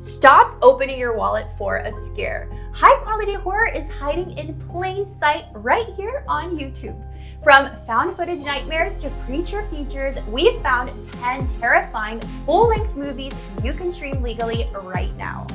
Stop opening your wallet for a scare. High-quality horror is hiding in plain sight right here on YouTube. From found footage nightmares to creature features, we've found 10 terrifying full-length movies you can stream legally right now.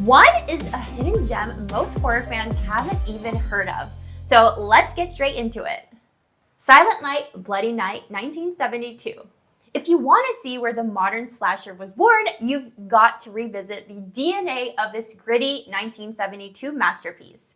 One is a hidden gem most horror fans haven't even heard of. So let's get straight into it. Silent Night, Bloody Night, 1972. If you want to see where the modern slasher was born, you've got to revisit the DNA of this gritty 1972 masterpiece.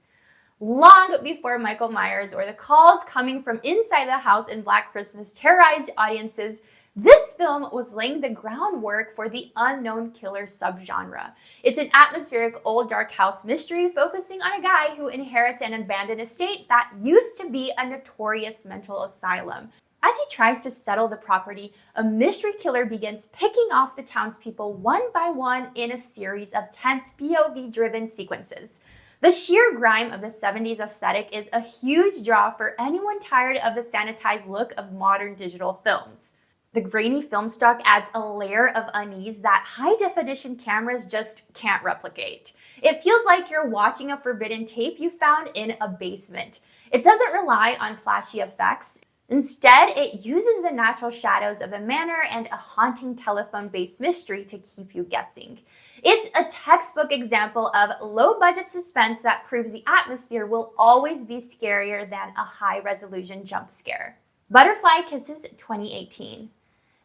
Long before Michael Myers or the calls coming from inside the house in Black Christmas terrorized audiences, this film was laying the groundwork for the unknown killer subgenre. It's an atmospheric old dark house mystery focusing on a guy who inherits an abandoned estate that used to be a notorious mental asylum. As he tries to settle the property, a mystery killer begins picking off the townspeople one by one in a series of tense POV-driven sequences. The sheer grime of the 70s aesthetic is a huge draw for anyone tired of the sanitized look of modern digital films. The grainy film stock adds a layer of unease that high-definition cameras just can't replicate. It feels like you're watching a forbidden tape you found in a basement. It doesn't rely on flashy effects. Instead, it uses the natural shadows of a manor and a haunting telephone-based mystery to keep you guessing. It's a textbook example of low-budget suspense that proves the atmosphere will always be scarier than a high-resolution jump scare. Butterfly Kisses 2018.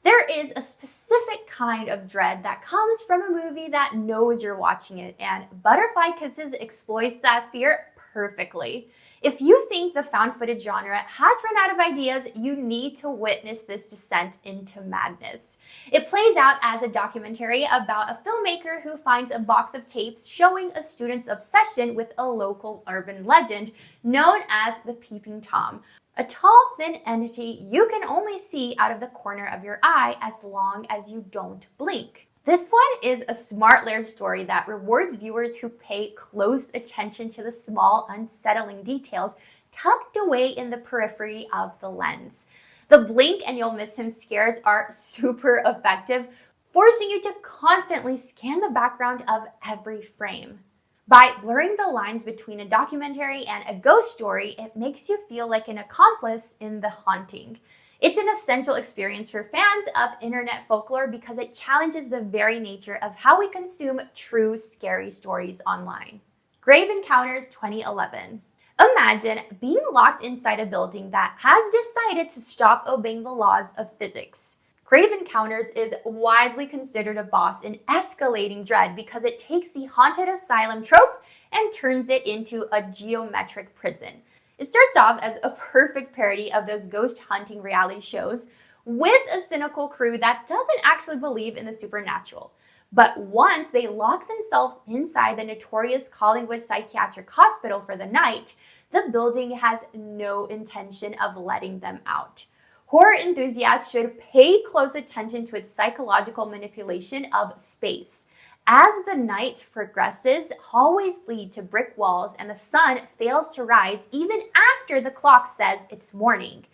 There is a specific kind of dread that comes from a movie that knows you're watching it, and Butterfly Kisses exploits that fear perfectly. If you think the found footage genre has run out of ideas, you need to witness this descent into madness. It plays out as a documentary about a filmmaker who finds a box of tapes showing a student's obsession with a local urban legend known as the Peeping Tom, a tall, thin entity you can only see out of the corner of your eye as long as you don't blink. This one is a smart layered story that rewards viewers who pay close attention to the small, unsettling details tucked away in the periphery of the lens. The blink and you'll miss him scares are super effective, forcing you to constantly scan the background of every frame. By blurring the lines between a documentary and a ghost story, it makes you feel like an accomplice in the haunting. It's an essential experience for fans of internet folklore because it challenges the very nature of how we consume true scary stories online. Grave Encounters 2011. Imagine being locked inside a building that has decided to stop obeying the laws of physics. Grave Encounters is widely considered a boss in escalating dread because it takes the haunted asylum trope and turns it into a geometric prison. It starts off as a perfect parody of those ghost hunting reality shows with a cynical crew that doesn't actually believe in the supernatural. But once they lock themselves inside the notorious Collingwood Psychiatric Hospital for the night, the building has no intention of letting them out. Horror enthusiasts should pay close attention to its psychological manipulation of space. As the night progresses, hallways lead to brick walls and the sun fails to rise even after the clock says it's morning.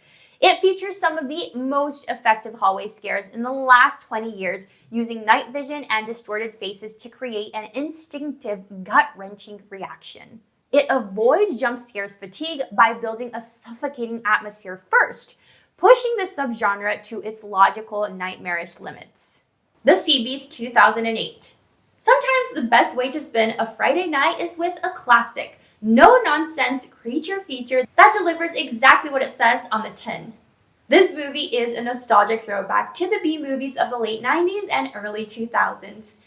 It features some of the most effective hallway scares in the last 20 years, using night vision and distorted faces to create an instinctive, gut-wrenching reaction. It avoids jump scares fatigue by building a suffocating atmosphere first, pushing the subgenre to its logical, nightmarish limits. The Seabees 2008. Sometimes the best way to spend a Friday night is with a classic, no-nonsense creature feature that delivers exactly what it says on the tin. This movie is a nostalgic throwback to the B-movies of the late 90s and early 2000s.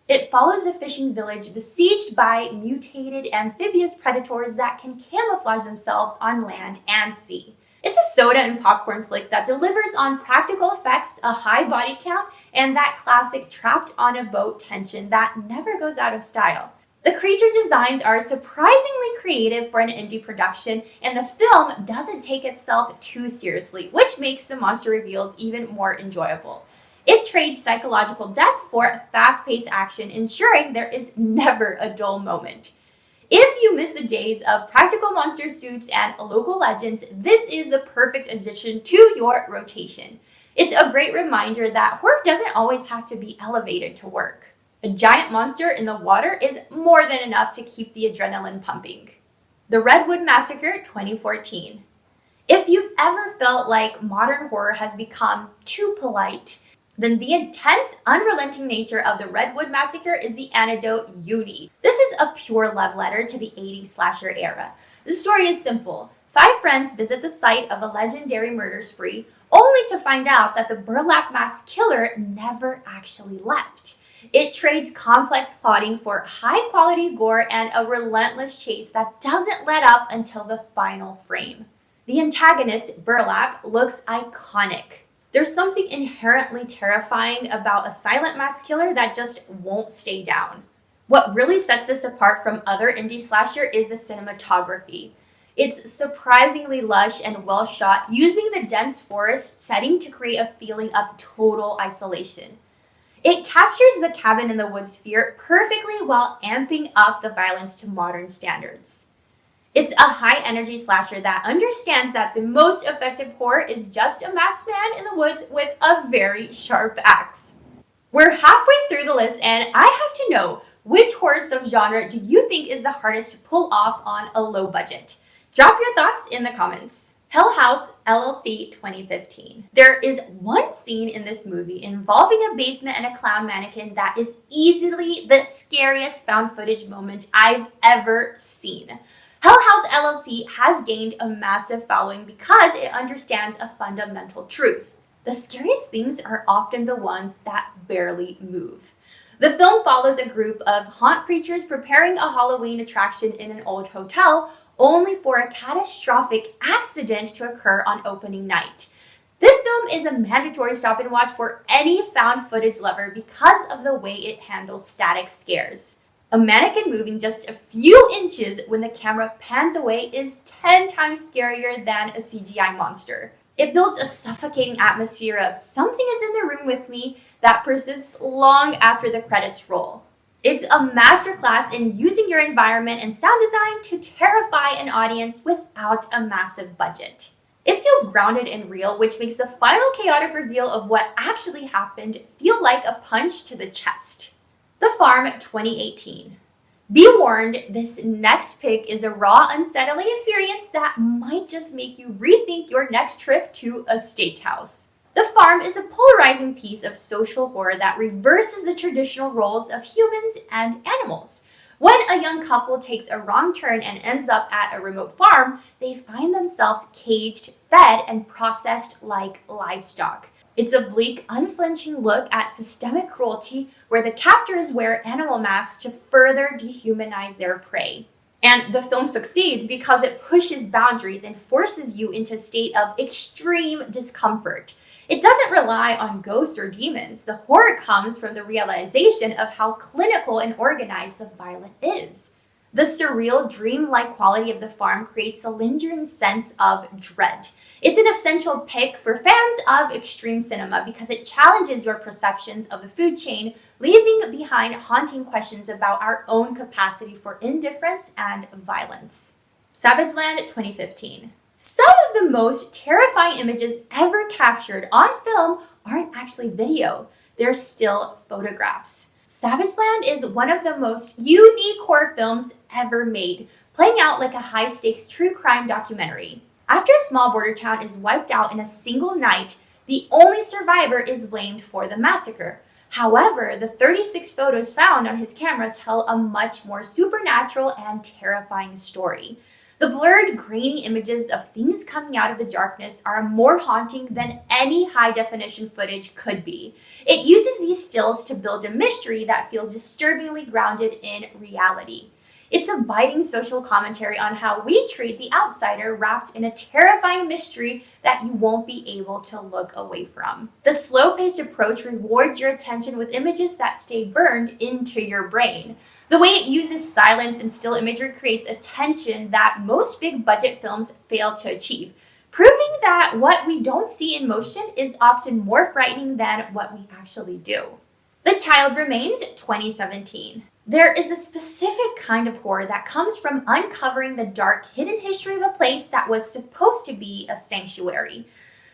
It follows a fishing village besieged by mutated amphibious predators that can camouflage themselves on land and sea. It's a soda and popcorn flick that delivers on practical effects, a high body count, and that classic trapped on a boat tension that never goes out of style. The creature designs are surprisingly creative for an indie production, and the film doesn't take itself too seriously, which makes the monster reveals even more enjoyable. It trades psychological depth for fast-paced action, ensuring there is never a dull moment. If you miss the days of practical monster suits and local legends, this is the perfect addition to your rotation. It's a great reminder that horror doesn't always have to be elevated to work. A giant monster in the water is more than enough to keep the adrenaline pumping. The Redwood Massacre 2014. If you've ever felt like modern horror has become too polite, then the intense, unrelenting nature of the Redwood Massacre is the antidote you need. This is a pure love letter to the 80s slasher era. The story is simple. 5 friends visit the site of a legendary murder spree, only to find out that the burlap mask killer never actually left. It trades complex plotting for high-quality gore and a relentless chase that doesn't let up until the final frame. The antagonist, Burlap, looks iconic. There's something inherently terrifying about a silent mask killer that just won't stay down. What really sets this apart from other indie slasher is the cinematography. It's surprisingly lush and well shot, using the dense forest setting to create a feeling of total isolation. It captures the cabin in the woods fear perfectly while amping up the violence to modern standards. It's a high-energy slasher that understands that the most effective horror is just a masked man in the woods with a very sharp axe. We're halfway through the list, and I have to know, which horror subgenre do you think is the hardest to pull off on a low budget? Drop your thoughts in the comments. Hell House LLC 2015. There is one scene in this movie involving a basement and a clown mannequin that is easily the scariest found footage moment I've ever seen. Hell House LLC has gained a massive following because it understands a fundamental truth. The scariest things are often the ones that barely move. The film follows a group of haunt creatures preparing a Halloween attraction in an old hotel, only for a catastrophic accident to occur on opening night. This film is a mandatory stop and watch for any found footage lover because of the way it handles static scares. A mannequin moving just a few inches when the camera pans away is 10 times scarier than a CGI monster. It builds a suffocating atmosphere of something is in the room with me that persists long after the credits roll. It's a masterclass in using your environment and sound design to terrify an audience without a massive budget. It feels grounded and real, which makes the final chaotic reveal of what actually happened feel like a punch to the chest. The Farm 2018. Be warned, this next pick is a raw, unsettling experience that might just make you rethink your next trip to a steakhouse. The Farm is a polarizing piece of social horror that reverses the traditional roles of humans and animals. When a young couple takes a wrong turn and ends up at a remote farm, they find themselves caged, fed, and processed like livestock. It's a bleak, unflinching look at systemic cruelty where the captors wear animal masks to further dehumanize their prey. And the film succeeds because it pushes boundaries and forces you into a state of extreme discomfort. It doesn't rely on ghosts or demons. The horror comes from the realization of how clinical and organized the violence is. The surreal, dreamlike quality of The Farm creates a lingering sense of dread. It's an essential pick for fans of extreme cinema because it challenges your perceptions of the food chain, leaving behind haunting questions about our own capacity for indifference and violence. Savageland 2015. Some of the most terrifying images ever captured on film aren't actually video. They're still photographs. Savageland is one of the most unique horror films ever made, playing out like a high-stakes true crime documentary. After a small border town is wiped out in a single night, the only survivor is blamed for the massacre. However, the 36 photos found on his camera tell a much more supernatural and terrifying story. The blurred, grainy images of things coming out of the darkness are more haunting than any high-definition footage could be. It uses these stills to build a mystery that feels disturbingly grounded in reality. It's a biting social commentary on how we treat the outsider wrapped in a terrifying mystery that you won't be able to look away from. The slow-paced approach rewards your attention with images that stay burned into your brain. The way it uses silence and still imagery creates a tension that most big-budget films fail to achieve, proving that what we don't see in motion is often more frightening than what we actually do. The Child Remains 2017. There is a specific kind of horror that comes from uncovering the dark, hidden history of a place that was supposed to be a sanctuary.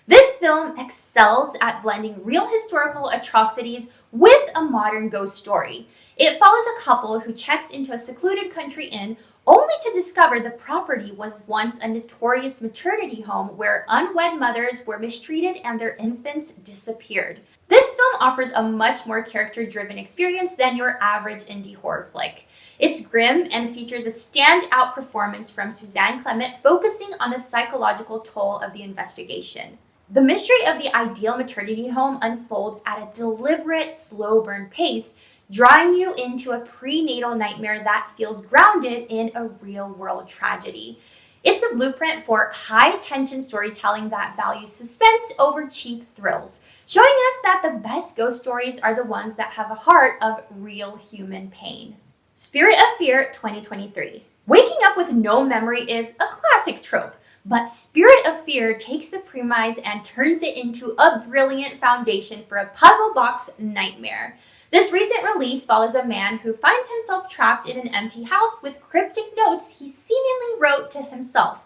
This film excels at blending real historical atrocities with a modern ghost story. It follows a couple who checks into a secluded country inn only to discover the property was once a notorious maternity home where unwed mothers were mistreated and their infants disappeared. This film offers a much more character-driven experience than your average indie horror flick. It's grim and features a standout performance from Suzanne Clement, focusing on the psychological toll of the investigation. The mystery of the ideal maternity home unfolds at a deliberate, slow-burn pace, drawing you into a prenatal nightmare that feels grounded in a real-world tragedy. It's a blueprint for high-tension storytelling that values suspense over cheap thrills, showing us that the best ghost stories are the ones that have a heart of real human pain. Spirit of Fear 2023. Waking up with no memory is a classic trope, but Spirit of Fear takes the premise and turns it into a brilliant foundation for a puzzle box nightmare. This recent release follows a man who finds himself trapped in an empty house with cryptic notes he seemingly wrote to himself,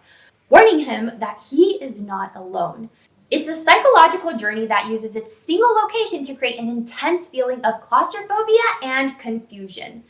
warning him that he is not alone. It's a psychological journey that uses its single location to create an intense feeling of claustrophobia and confusion.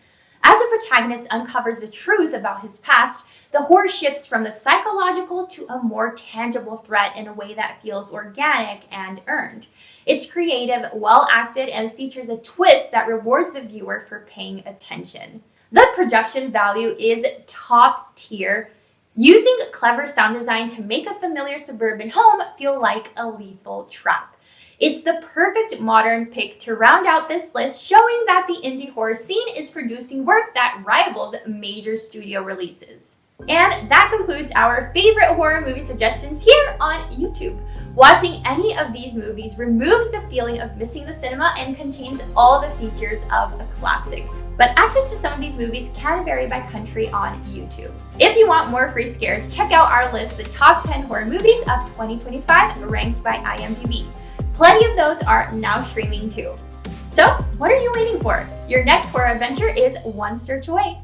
As the protagonist uncovers the truth about his past, the horror shifts from the psychological to a more tangible threat in a way that feels organic and earned. It's creative, well-acted, and features a twist that rewards the viewer for paying attention. The production value is top tier, using clever sound design to make a familiar suburban home feel like a lethal trap. It's the perfect modern pick to round out this list, showing that the indie horror scene is producing work that rivals major studio releases. And that concludes our favorite horror movie suggestions here on YouTube. Watching any of these movies removes the feeling of missing the cinema and contains all the features of a classic. But access to some of these movies can vary by country on YouTube. If you want more free scares, check out our list, the top 10 horror movies of 2025 ranked by IMDb. Plenty of those are now streaming too. So, what are you waiting for? Your next horror adventure is one search away.